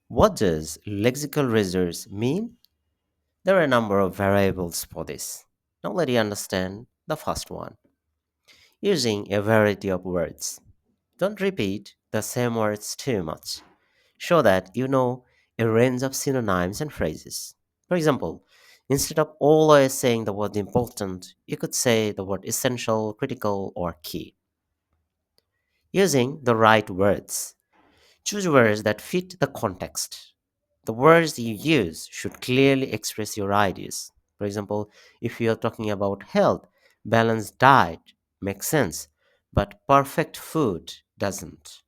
What does lexical resource mean? There are a number of variables for this. Now let you understand the first one. Using a variety of words. Don't repeat the same words too much. Show that you know a range of synonyms and phrases. For example, instead of always saying the word important, you could say the word essential, critical, or key. Using the right words. Choose words that fit the context. The words you use should clearly express your ideas. For example, if you are talking about health, balanced diet makes sense, but perfect food doesn't.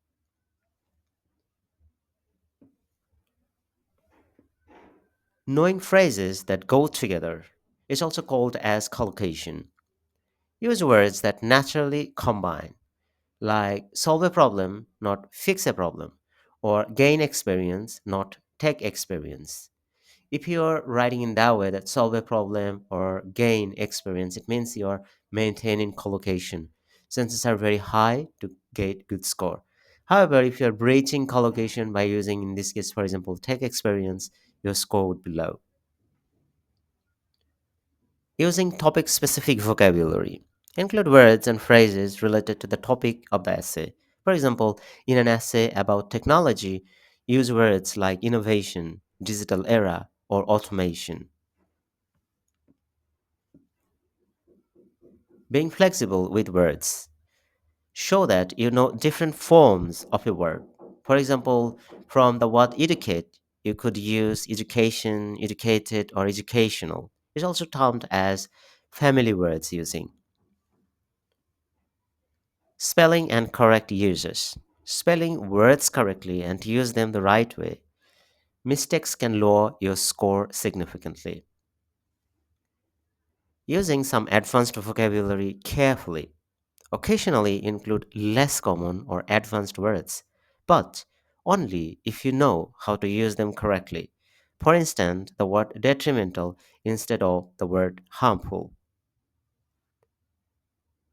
Knowing phrases that go together is also called as collocation. Use words that naturally combine, like solve a problem, not fix a problem, or gain experience, not take experience. If you're writing in that way that solve a problem or gain experience, it means you're maintaining collocation. Chances are very high to get good score. However, if you're breaching collocation by using, in this case, for example, take experience, your score would be low. Using topic specific vocabulary. Include words and phrases related to the topic of the essay. For example, in an essay about technology, use words like innovation, digital era, or automation. Being flexible with words. Show that you know different forms of a word. For example, from the word educate, you could use education, educated, or educational. It's also termed as family words using. Spelling and correct uses. Spelling words correctly and use them the right way. Mistakes can lower your score significantly. Using some advanced vocabulary carefully. Occasionally include less common or advanced words, but only if you know how to use them correctly. For instance, the word detrimental instead of the word harmful.